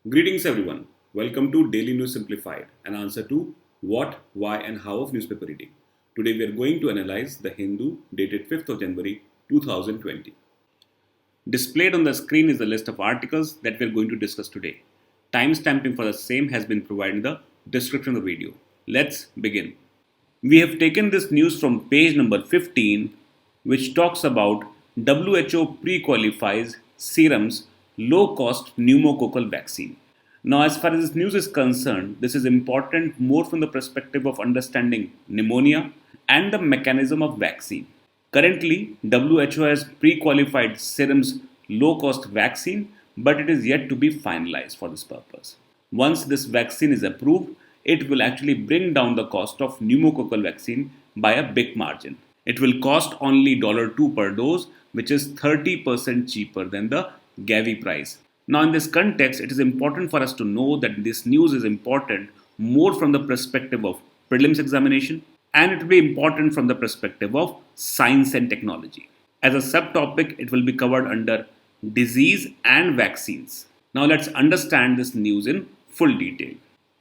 Greetings everyone. Welcome to Daily News Simplified, an answer to what, why and how of newspaper reading. Today we are going to analyze The Hindu dated 5th of January 2020. Displayed on the screen is the list of articles that we are going to discuss today. Timestamping for the same has been provided in the description of the video. Let's begin. We have taken this news from page number 15, which talks about WHO pre-qualifies serum's low-cost pneumococcal vaccine. Now, as far as this news is concerned, this is important more from the perspective of understanding pneumonia and the mechanism of vaccine. Currently, WHO has pre-qualified serum's low-cost vaccine, but it is yet to be finalized for this purpose. Once this vaccine is approved, it will actually bring down the cost of pneumococcal vaccine by a big margin. It will cost only $2 per dose, which is 30% cheaper than the Gavi price. Now, in this context, it is important for us to know that this news is important more from the perspective of prelims examination, and it will be important from the perspective of science and technology. As a subtopic, it will be covered under disease and vaccines. Now, let's understand this news in full detail.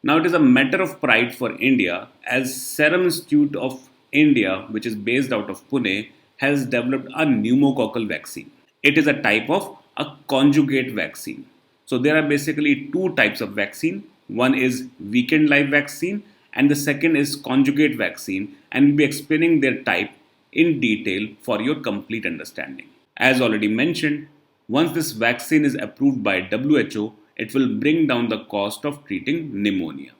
Now, it is a matter of pride for India as Serum Institute of India, which is based out of Pune, has developed a pneumococcal vaccine. It is a type of a conjugate vaccine. So there are basically two types of vaccine. One is weakened live vaccine and the second is conjugate vaccine, and we'll be explaining their type in detail for your complete understanding. As already mentioned, once this vaccine is approved by WHO, it will bring down the cost of treating pneumonia.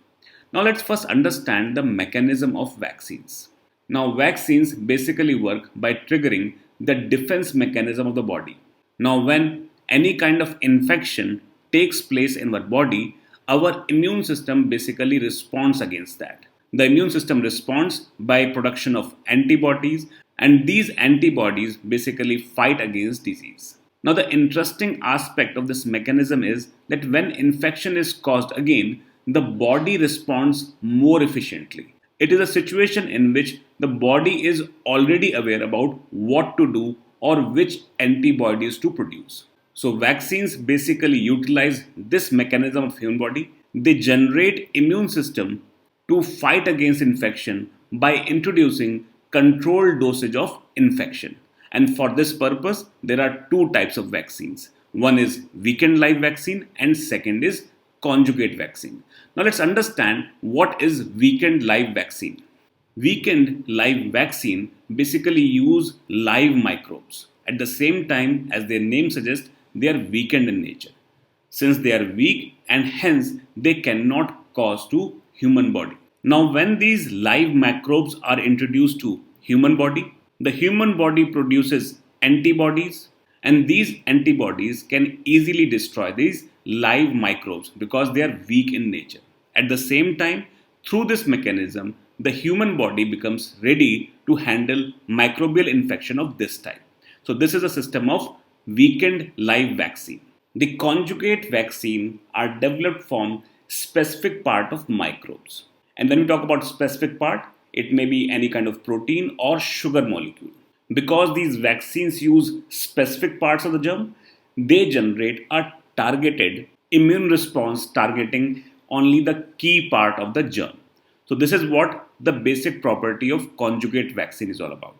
Now let's first understand the mechanism of vaccines. Now vaccines basically work by triggering the defense mechanism of the body. Now when any kind of infection takes place in our body, our immune system basically responds against that. The immune system responds by production of antibodies, and these antibodies basically fight against disease. Now, the interesting aspect of this mechanism is that when infection is caused again, the body responds more efficiently. It is a situation in which the body is already aware about what to do or which antibodies to produce. So, vaccines basically utilize this mechanism of human body. They generate immune system to fight against infection by introducing controlled dosage of infection. And for this purpose, there are two types of vaccines. One is weakened live vaccine and second is conjugate vaccine. Now let's understand what is weakened live vaccine. Weakened live vaccine basically use live microbes. At the same time, as their name suggests, they are weakened in nature. Since they are weak and hence they cannot cause to human body. Now when these live microbes are introduced to human body, the human body produces antibodies, and these antibodies can easily destroy these live microbes because they are weak in nature. At the same time, through this mechanism, the human body becomes ready to handle microbial infection of this type. So this is a system of weakened live vaccine. The conjugate vaccine are developed from specific part of microbes. And when we talk about specific part, it may be any kind of protein or sugar molecule. Because these vaccines use specific parts of the germ, they generate a targeted immune response targeting only the key part of the germ. So this is what the basic property of conjugate vaccine is all about.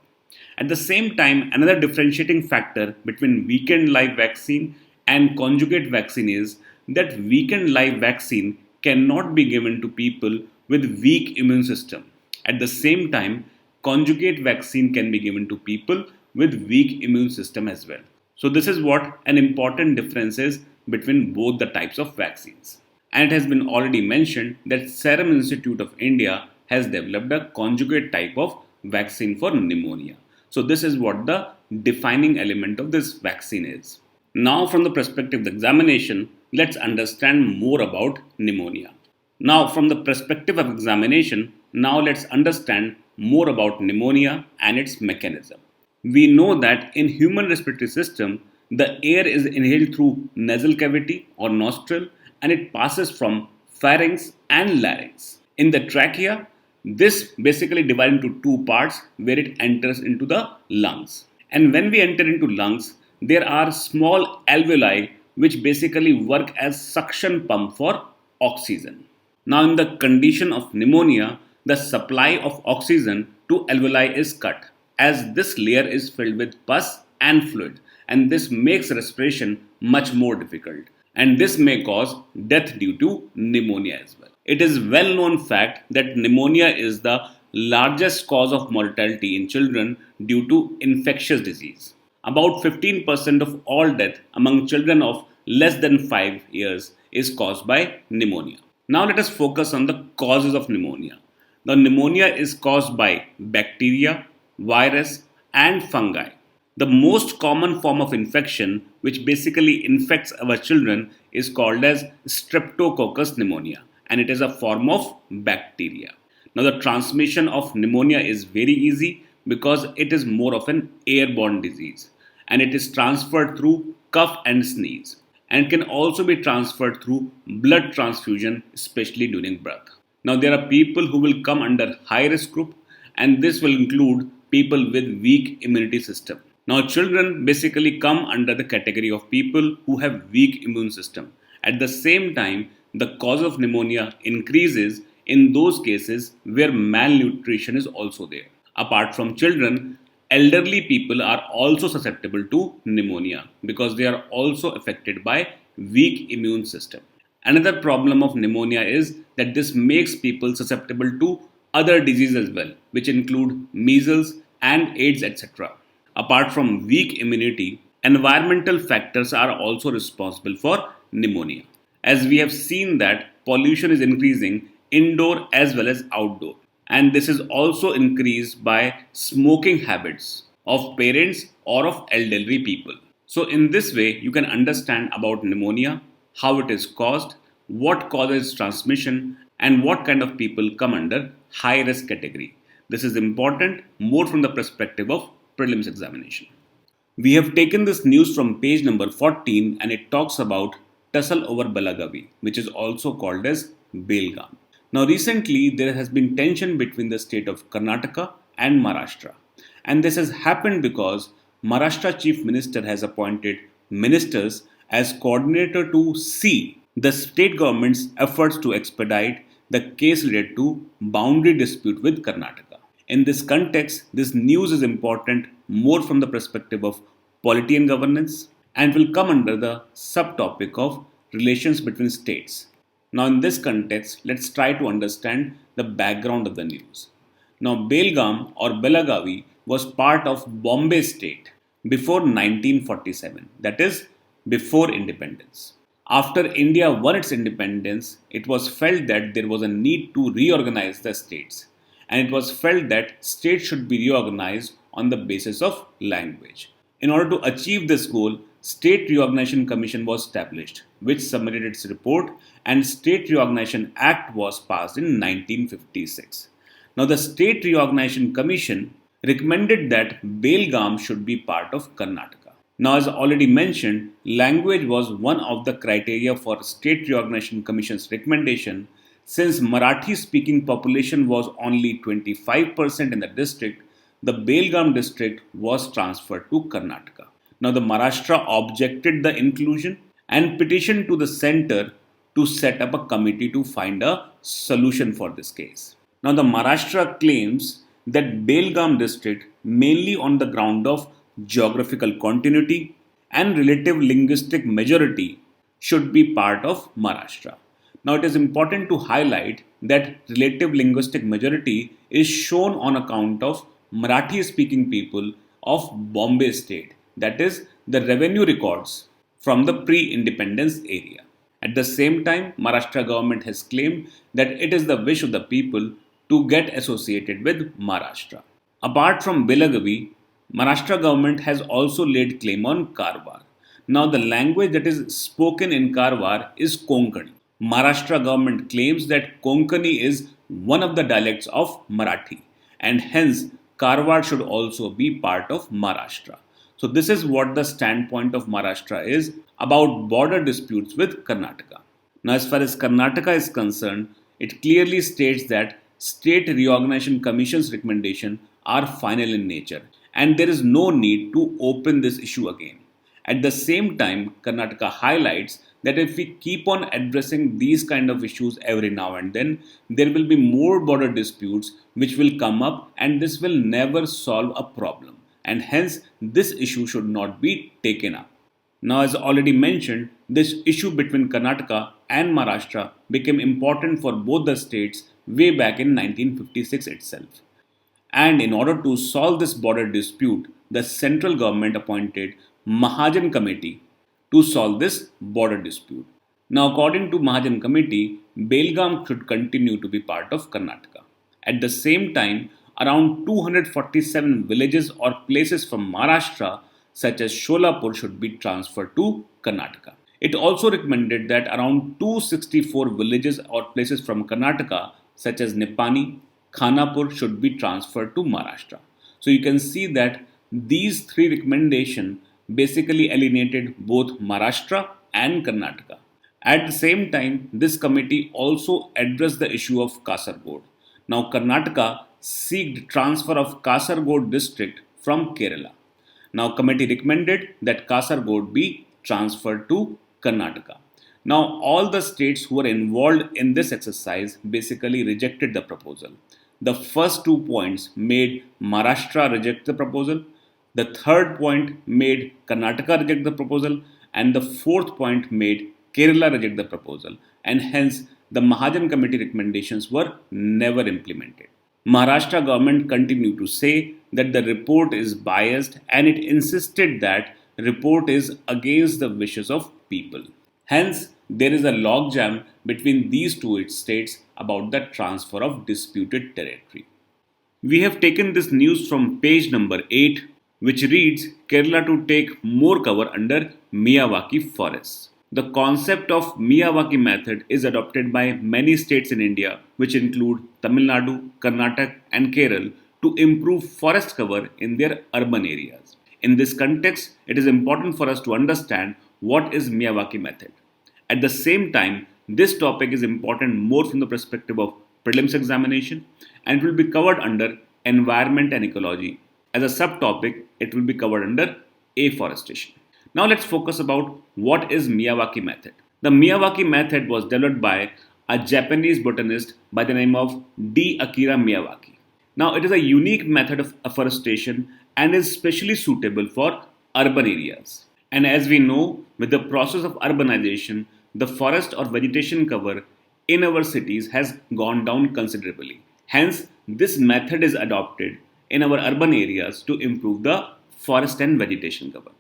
At the same time, another differentiating factor between weakened live vaccine and conjugate vaccine is that weakened live vaccine cannot be given to people with weak immune system. At the same time, conjugate vaccine can be given to people with weak immune system as well. So this is what an important difference is between both the types of vaccines. And it has been already mentioned that Serum Institute of India has developed a conjugate type of vaccine for pneumonia. So this is what the defining element of this vaccine is. Now from the perspective of the examination, let's understand more about pneumonia. Now from the perspective of examination, now let's understand more about pneumonia and its mechanism. We know that in human respiratory system, the air is inhaled through nasal cavity or nostril and it passes from pharynx and larynx. In the trachea, This basically divides into two parts where it enters into the lungs. And when we enter into lungs, there are small alveoli which basically work as suction pump for oxygen. Now, in the condition of pneumonia, the supply of oxygen to alveoli is cut as this layer is filled with pus and fluid, and this makes respiration much more difficult. And this may cause death due to pneumonia as well. It is well known fact that pneumonia is the largest cause of mortality in children due to infectious disease. About 15% of all death among children of less than 5 years is caused by pneumonia. Now let us focus on the causes of pneumonia. The pneumonia is caused by bacteria, virus and fungi. The most common form of infection which basically infects our children is called as streptococcus pneumonia, and it is a form of bacteria. Now the transmission of pneumonia is very easy because it is more of an airborne disease and it is transferred through cough and sneeze and can also be transferred through blood transfusion, especially during birth. Now, there are people who will come under high risk group, and this will include people with weak immunity system. Now, children basically come under the category of people who have weak immune system. At the same time, the cause of pneumonia increases in those cases where malnutrition is also there. Apart from children, elderly people are also susceptible to pneumonia because they are also affected by weak immune system. Another problem of pneumonia is that this makes people susceptible to other diseases as well, which include measles and AIDS, etc. Apart from weak immunity, environmental factors are also responsible for pneumonia. As we have seen that pollution is increasing indoor as well as outdoor, and this is also increased by smoking habits of parents or of elderly people. So in this way you can understand about pneumonia, how it is caused, what causes transmission, and what kind of people come under high risk category. This is important more from the perspective of prelims examination. We have taken this news from page number 14 and it talks about tussle over Belagavi, which is also called as Belgaum. Now recently there has been tension between the state of Karnataka and Maharashtra, and this has happened because Maharashtra Chief Minister has appointed ministers as coordinator to see the state government's efforts to expedite the case related to boundary dispute with Karnataka. In this context, this news is important more from the perspective of polity and governance and will come under the subtopic of relations between states. Now, in this context, let's try to understand the background of the news. Now, Belgaum or Belagavi was part of Bombay state before 1947, that is, before independence. After India won its independence, it was felt that there was a need to reorganize the states, and it was felt that states should be reorganized on the basis of language. In order to achieve this goal, State Reorganization Commission was established, which submitted its report, and State Reorganization Act was passed in 1956. Now, the State Reorganization Commission recommended that Belgaum should be part of Karnataka. Now, as already mentioned, language was one of the criteria for State Reorganization Commission's recommendation. Since Marathi speaking population was only 25% in the district, the Belgaum district was transferred to Karnataka. Now, the Maharashtra objected the inclusion and petitioned to the center to set up a committee to find a solution for this case. Now, the Maharashtra claims that Belgaum district, mainly on the ground of geographical continuity and relative linguistic majority, should be part of Maharashtra. Now, it is important to highlight that relative linguistic majority is shown on account of Marathi speaking people of Bombay state, that is, the revenue records from the pre-independence area. At the same time, Maharashtra government has claimed that it is the wish of the people to get associated with Maharashtra. Apart from Belagavi, Maharashtra government has also laid claim on Karwar. Now, the language that is spoken in Karwar is Konkani. Maharashtra government claims that Konkani is one of the dialects of Marathi, and hence Karwar should also be part of Maharashtra. So this is what the standpoint of Maharashtra is about border disputes with Karnataka. Now, as far as Karnataka is concerned, it clearly states that State Reorganization Commission's recommendations are final in nature and there is no need to open this issue again. At the same time, Karnataka highlights that if we keep on addressing these kind of issues every now and then, there will be more border disputes which will come up and this will never solve a problem. And hence, this issue should not be taken up. Now, as already mentioned, this issue between Karnataka and Maharashtra became important for both the states way back in 1956 itself. And in order to solve this border dispute, the central government appointed Mahajan Committee to solve this border dispute. Now, according to Mahajan Committee, Belgaum should continue to be part of Karnataka. At the same time, around 247 villages or places from Maharashtra, such as Sholapur, should be transferred to Karnataka. It also recommended that around 264 villages or places from Karnataka, such as Nipani, Khanapur, should be transferred to Maharashtra. So you can see that these three recommendations basically alienated both Maharashtra and Karnataka. At the same time, this committee also addressed the issue of Kasargod. Now, Karnataka sought transfer of Kasargod district from Kerala. Now, committee recommended that Kasargod be transferred to Karnataka. Now, all the states who were involved in this exercise basically rejected the proposal. The first 2 points made Maharashtra reject the proposal. The third point made Karnataka reject the proposal. And the fourth point made Kerala reject the proposal. And hence, the Mahajan Committee recommendations were never implemented. Maharashtra government continued to say that the report is biased and it insisted that report is against the wishes of people. Hence, there is a logjam between these two states about the transfer of disputed territory. We have taken this news from page number 8, which reads Kerala to take more cover under Miyawaki forests. The concept of Miyawaki method is adopted by many states in India, which include Tamil Nadu, Karnataka, and Kerala, to improve forest cover in their urban areas. In this context, it is important for us to understand what is Miyawaki method. At the same time, this topic is important more from the perspective of prelims examination and it will be covered under environment and ecology. As a subtopic, it will be covered under afforestation. Now let's focus about what is Miyawaki method. The Miyawaki method was developed by a Japanese botanist by the name of D. Akira Miyawaki. Now it is a unique method of afforestation and is specially suitable for urban areas. And as we know, with the process of urbanization, the forest or vegetation cover in our cities has gone down considerably. Hence, this method is adopted in our urban areas to improve the forest and vegetation cover.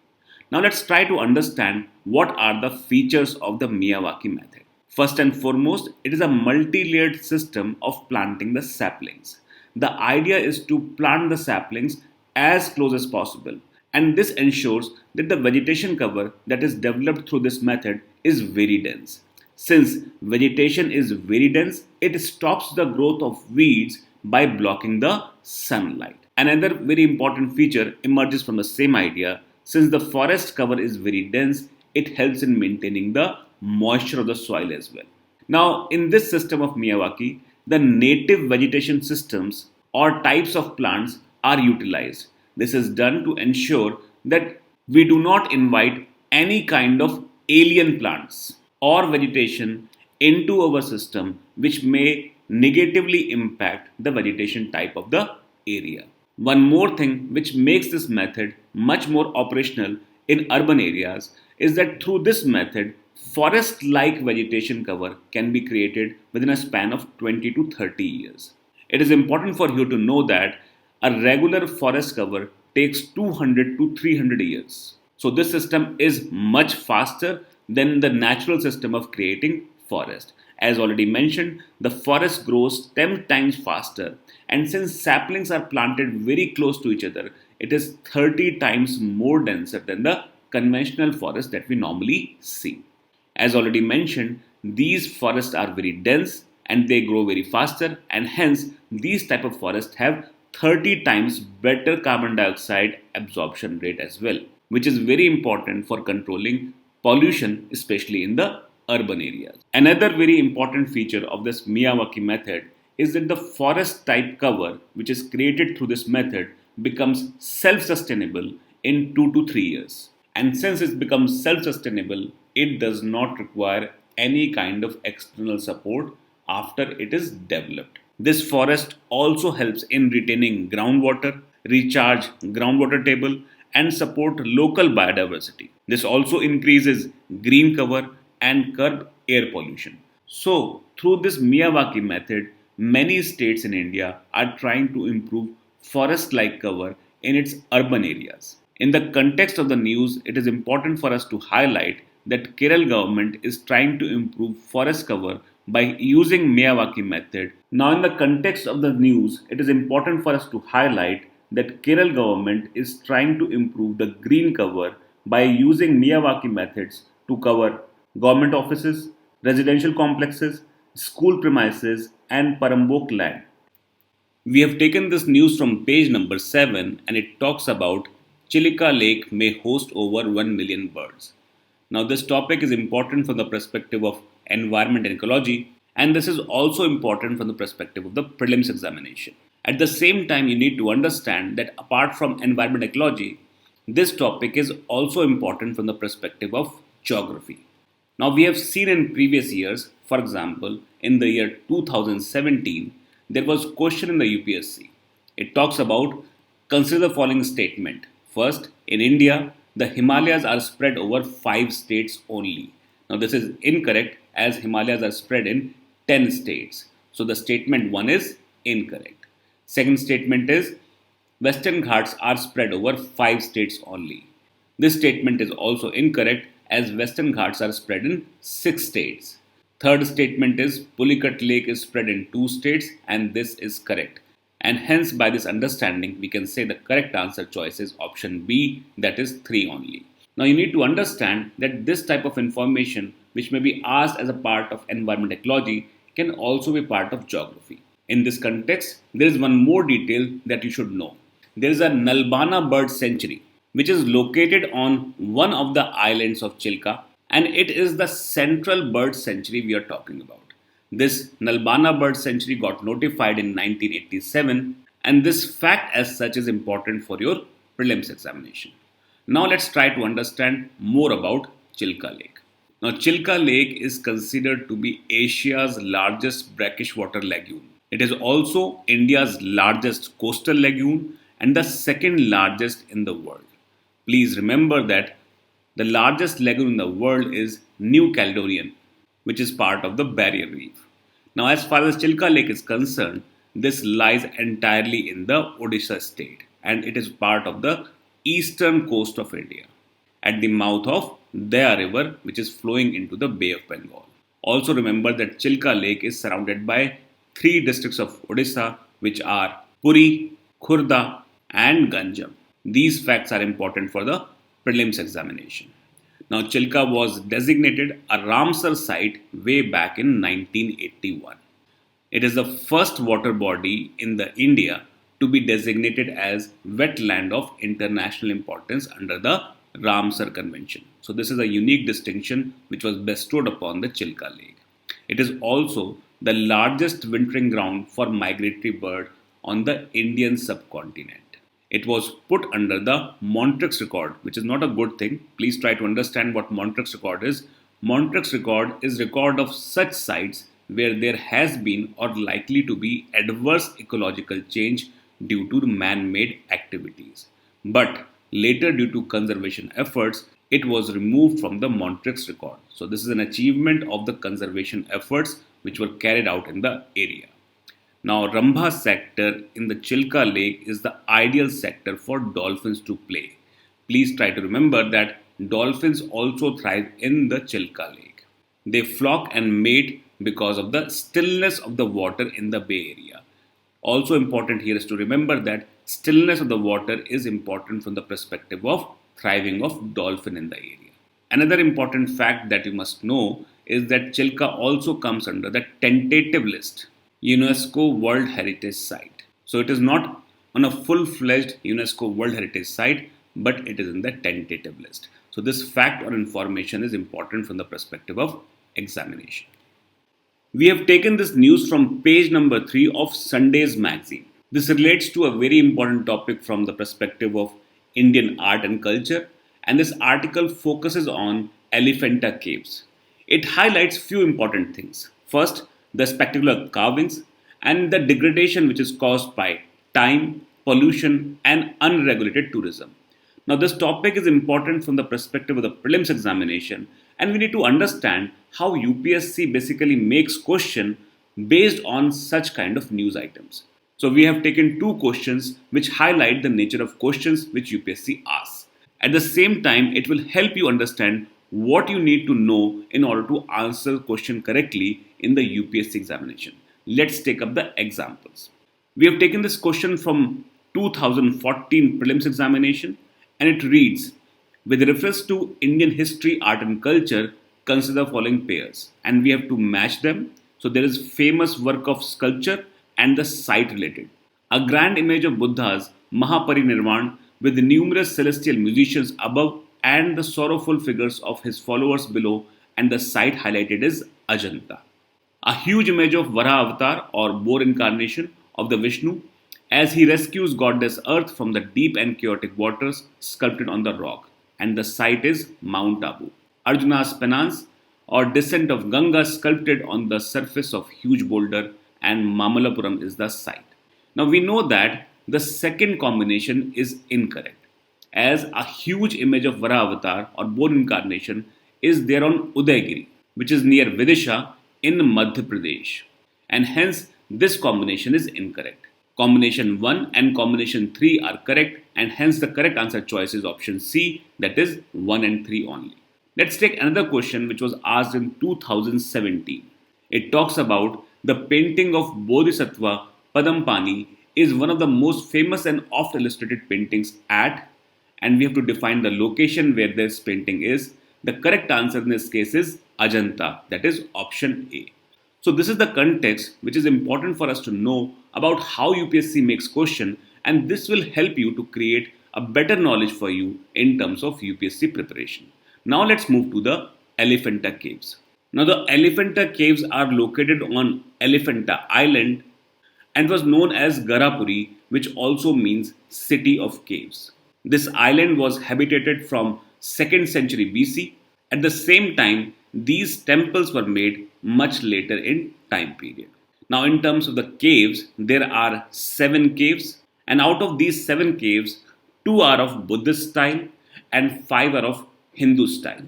Now let's try to understand what are the features of the Miyawaki method. First and foremost, it is a multi-layered system of planting the saplings. The idea is to plant the saplings as close as possible, and this ensures that the vegetation cover that is developed through this method is very dense. Since vegetation is very dense, it stops the growth of weeds by blocking the sunlight. Another very important feature emerges from the same idea. Since the forest cover is very dense, it helps in maintaining the moisture of the soil as well. Now, in this system of Miyawaki, the native vegetation systems or types of plants are utilized. This is done to ensure that we do not invite any kind of alien plants or vegetation into our system which may negatively impact the vegetation type of the area. One more thing which makes this method much more operational in urban areas is that through this method, forest-like vegetation cover can be created within a span of 20 to 30 years. It is important for you to know that a regular forest cover takes 200 to 300 years. So this system is much faster than the natural system of creating forest. As already mentioned, the forest grows 10 times faster, and since saplings are planted very close to each other, it is 30 times more denser than the conventional forest that we normally see. As already mentioned, these forests are very dense and they grow very faster, and hence these type of forests have 30 times better carbon dioxide absorption rate as well, which is very important for controlling pollution, especially in the urban areas. Another very important feature of this Miyawaki method is that the forest type cover, which is created through this method, becomes self sustainable in 2 to 3 years. And since it becomes self sustainable, it does not require any kind of external support after it is developed. This forest also helps in retaining groundwater, recharge groundwater table, and support local biodiversity. This also increases green cover and curb air pollution. So, through this Miyawaki method, many states in India are trying to improve forest like cover in its urban areas. In the context of the news, it is important for us to highlight that Kerala government is trying to improve forest cover by using Miyawaki method. Now, in the context of the news, it is important for us to highlight that Kerala government is trying to improve the green cover by using Miyawaki methods to cover government offices, residential complexes, school premises, and Parambok land. We have taken this news from page number 7 and it talks about Chilika Lake may host over 1 million birds. Now, this topic is important from the perspective of environment and ecology, and this is also important from the perspective of the prelims examination. At the same time, you need to understand that apart from environment ecology, this topic is also important from the perspective of geography. Now, we have seen in previous years, for example, in the year 2017, there was a question in the UPSC. It talks about consider the following statement. First, in India, the Himalayas are spread over 5 states only. Now, this is incorrect as Himalayas are spread in 10 states. So, the statement 1 is incorrect. Second statement is Western Ghats are spread over 5 states only. This statement is also incorrect as Western Ghats are spread in 6 states. Third statement is Pulicat Lake is spread in 2 states and this is correct. And hence by this understanding we can say the correct answer choice is option B, that is 3 only. Now you need to understand that this type of information which may be asked as a part of environment ecology can also be part of geography. In this context, there is one more detail that you should know. There is a Nalbana bird sanctuary which is located on one of the islands of Chilka, and it is the central bird sanctuary we are talking about. This Nalbana bird sanctuary got notified in 1987, and this fact as such is important for your prelims examination. Now let's try to understand more about Chilka Lake. Now Chilka Lake is considered to be Asia's largest brackish water lagoon. It is also India's largest coastal lagoon and the second largest in the world. Please remember that the largest lagoon in the world is New Caledonian, which is part of the Barrier Reef. Now, as far as Chilka Lake is concerned, this lies entirely in the Odisha state and it is part of the eastern coast of India at the mouth of Daya River, which is flowing into the Bay of Bengal. Also remember that Chilka Lake is surrounded by 3 districts of Odisha, which are Puri, Khurda, and Ganjam. These facts are important for the prelims examination. Now, Chilka was designated a Ramsar site way back in 1981. It is the first water body in the India to be designated as wetland of international importance under the Ramsar Convention. So, this is a unique distinction which was bestowed upon the Chilka Lake. It is also the largest wintering ground for migratory bird on the Indian subcontinent. It was put under the Montreux record, which is not a good thing. Please try to understand what Montreux record is. Montreux record is record of such sites where there has been or likely to be adverse ecological change due to man-made activities. But later, due to conservation efforts, it was removed from the Montreux record. So this is an achievement of the conservation efforts which were carried out in the area. Now, Rambha sector in the Chilka Lake is the ideal sector for dolphins to play. Please try to remember that dolphins also thrive in the Chilka Lake. They flock and mate because of the stillness of the water in the Bay Area. Also important here is to remember that stillness of the water is important from the perspective of thriving of dolphin in the area. Another important fact that you must know is that Chilka also comes under the tentative list UNESCO World Heritage Site. So it is not on a full-fledged UNESCO World Heritage Site, but it is in the tentative list. So this fact or information is important from the perspective of examination. We have taken this news from page number 3 of Sunday's magazine. This relates to a very important topic from the perspective of Indian art and culture, and this article focuses on Elephanta caves. It highlights few important things. First, the spectacular carvings and the degradation which is caused by time, pollution, and unregulated tourism. Now, this topic is important from the perspective of the prelims examination, and we need to understand how UPSC basically makes question based on such kind of news items. So, we have taken two questions which highlight the nature of questions which UPSC asks. At the same time, it will help you understand what you need to know in order to answer the question correctly in the UPSC examination. Let's take up the examples. We have taken this question from 2014 prelims examination, and it reads, with reference to Indian history, art and culture, consider following pairs, and we have to match them. So there is famous work of sculpture and the site related. A grand image of Buddha's Mahaparinirvan with numerous celestial musicians above and the sorrowful figures of his followers below, and the site highlighted is Ajanta. A huge image of Varaha Avatar or boar incarnation of the Vishnu as he rescues goddess Earth from the deep and chaotic waters sculpted on the rock, and the site is Mount Abu. Arjuna's penance or descent of Ganga sculpted on the surface of huge boulder, and Mamalapuram is the site. Now we know that the second combination is incorrect, as a huge image of Varavatar or bone incarnation is there on Udaygiri, which is near Vidisha in Madhya Pradesh, and hence this combination is incorrect. Combination 1 and combination 3 are correct, and hence the correct answer choice is option C, that is 1 and 3 only. Let's take another question which was asked in 2017. It talks about the painting of Bodhisattva Padampani is one of the most famous and oft illustrated paintings at, and we have to define the location where this painting is. The correct answer in this case is Ajanta, that is option A. So this is the context which is important for us to know about how UPSC makes question, and this will help you to create a better knowledge for you in terms of UPSC preparation. Now let's move to the Elephanta caves. Now the Elephanta caves are located on Elephanta Island and was known as Garapuri, which also means city of caves. This island was habitated from 2nd century BC. At the same time, these temples were made much later in time period. Now in terms of the caves, there are 7 caves, and out of these 7 caves, 2 are of Buddhist style and 5 are of Hindu style.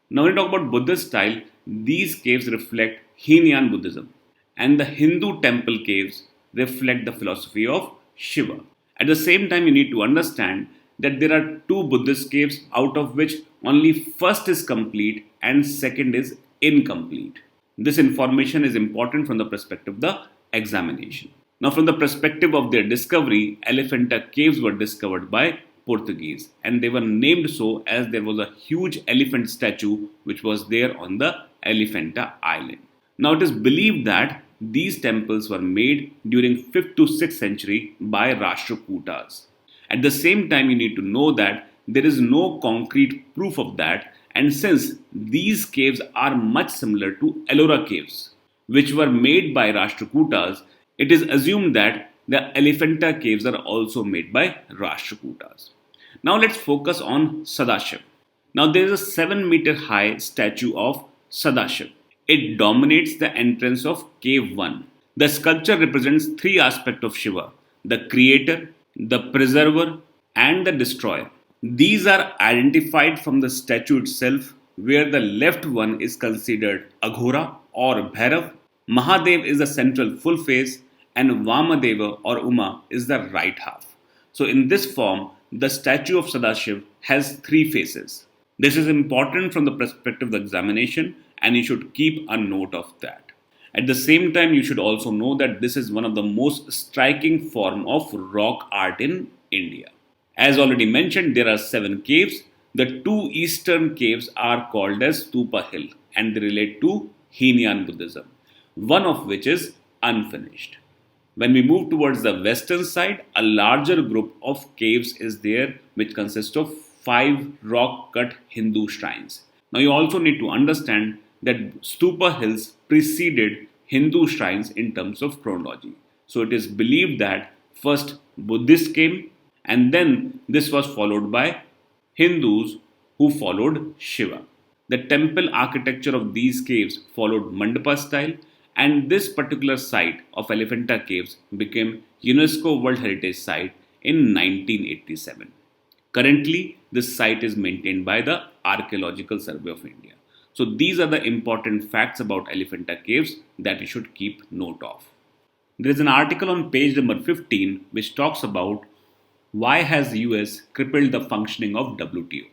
Now when we talk about Buddhist style, these caves reflect Hinayan Buddhism, and the Hindu temple caves reflect the philosophy of Shiva. At the same time, you need to understand that there are 2 Buddhist caves, out of which only first is complete and second is incomplete. This information is important from the perspective of the examination. Now, from the perspective of their discovery, Elephanta caves were discovered by Portuguese, and they were named so as there was a huge elephant statue which was there on the Elephanta Island. Now, it is believed that these temples were made during 5th to 6th century by Rashtrakutas. At the same time, you need to know that there is no concrete proof of that, and since these caves are much similar to Ellora caves, which were made by Rashtrakutas, it is assumed that the Elephanta caves are also made by Rashtrakutas. Now let's focus on Sadashiv. Now there is a 7-meter high statue of Sadashiv. It dominates the entrance of cave 1. The sculpture represents 3 aspects of Shiva: the creator, the preserver, and the destroyer. These are identified from the statue itself, where the left one is considered Aghora or Bhairav, Mahadev is the central full face, and Vamadeva or Uma is the right half. So in this form, the statue of Sadashiv has 3 faces. This is important from the perspective of the examination, and you should keep a note of that. At the same time, you should also know that this is one of the most striking form of rock art in India. As already mentioned, there are 7 caves. The 2 eastern caves are called as Stupa Hill, and they relate to Hinayan Buddhism, one of which is unfinished. When we move towards the western side, a larger group of caves is there which consists of 5 rock cut Hindu shrines. Now you also need to understand that Stupa Hills preceded Hindu shrines in terms of chronology. So it is believed that first Buddhists came and then this was followed by Hindus who followed Shiva. The temple architecture of these caves followed Mandapa style, and this particular site of Elephanta Caves became UNESCO World Heritage Site in 1987. Currently, this site is maintained by the Archaeological Survey of India. So these are the important facts about Elephanta Caves that you should keep note of. There is an article on page number 15 which talks about why has US crippled the functioning of WTO.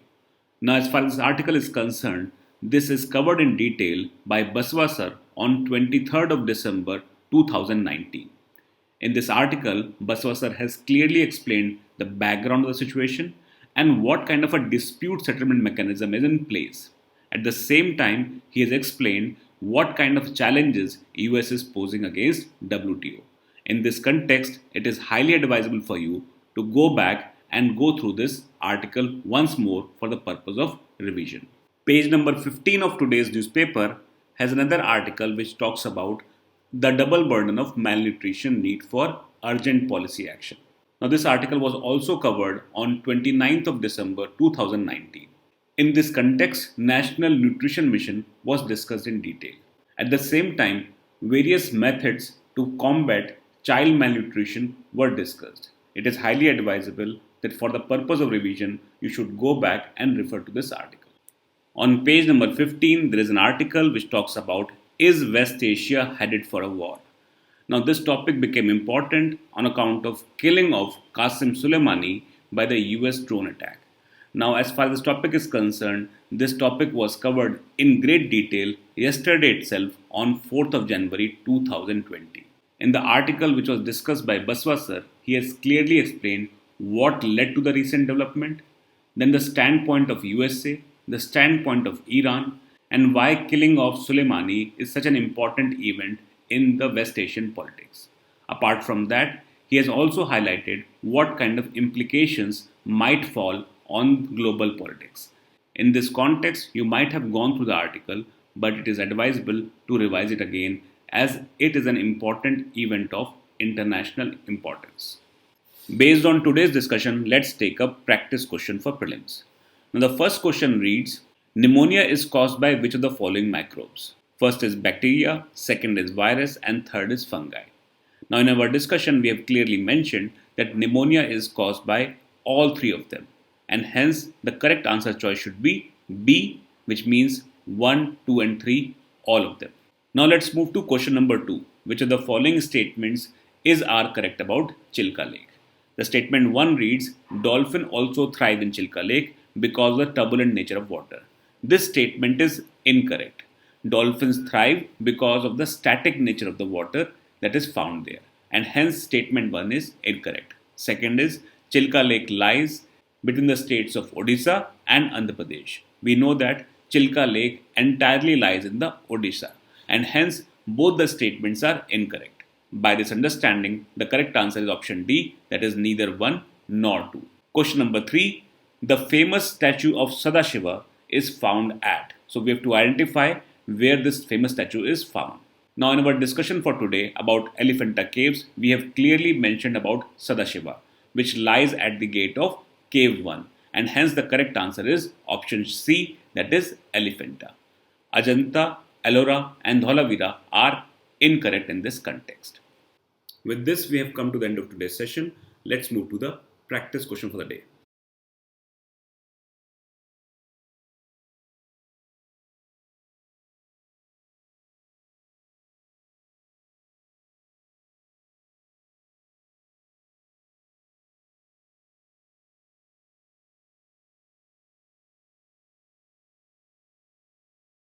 Now, as far as this article is concerned, this is covered in detail by Baswa sir on 23rd of December 2019. In this article, Baswa sir has clearly explained the background of the situation and what kind of a dispute settlement mechanism is in place. At the same time, he has explained what kind of challenges US is posing against WTO. In this context, it is highly advisable for you to go back and go through this article once more for the purpose of revision. Page number 15 of today's newspaper has another article which talks about the double burden of malnutrition need for urgent policy action. Now, this article was also covered on 29th of December 2019. In this context, National Nutrition Mission was discussed in detail. At the same time, various methods to combat child malnutrition were discussed. It is highly advisable that for the purpose of revision, you should go back and refer to this article. On page number 15, there is an article which talks about is West Asia headed for a war? Now, this topic became important on account of killing of Qasem Soleimani by the US drone attack. Now, as far as this topic is concerned, this topic was covered in great detail yesterday itself on 4th of January 2020. In the article which was discussed by Baswa sir, he has clearly explained what led to the recent development, then the standpoint of USA, the standpoint of Iran, and why killing of Soleimani is such an important event in the West Asian politics. Apart from that, he has also highlighted what kind of implications might fall on global politics. In this context, you might have gone through the article, but it is advisable to revise it again as it is an important event of international importance. Based on today's discussion, let's take a practice question for prelims. Now, the first question reads, pneumonia is caused by which of the following microbes? First is bacteria, second is virus, and third is fungi. Now, in our discussion, we have clearly mentioned that pneumonia is caused by all three of them, and hence the correct answer choice should be B, which means 1, 2, and 3, all of them. Now, let's move to question number 2. Which of the following statements are correct about Chilka Lake? The statement 1 reads, dolphin also thrive in Chilka Lake because of the turbulent nature of water. This statement is incorrect. Dolphins thrive because of the static nature of the water that is found there, and hence statement 1 is incorrect. Second is, Chilka Lake lies between the states of Odisha and Andhra Pradesh. We know that Chilka Lake entirely lies in the Odisha, and hence both the statements are incorrect. By this understanding, the correct answer is option D, that is neither 1 nor 2. Question number 3. The famous statue of Sadashiva is found at. So we have to identify where this famous statue is found. Now, in our discussion for today about Elephanta Caves, we have clearly mentioned about Sadashiva, which lies at the gate of Cave 1, and hence the correct answer is option C, that is Elephanta. Ajanta, Ellora, and Dholavira are incorrect in this context. With this, we have come to the end of today's session. Let's move to the practice question for the day.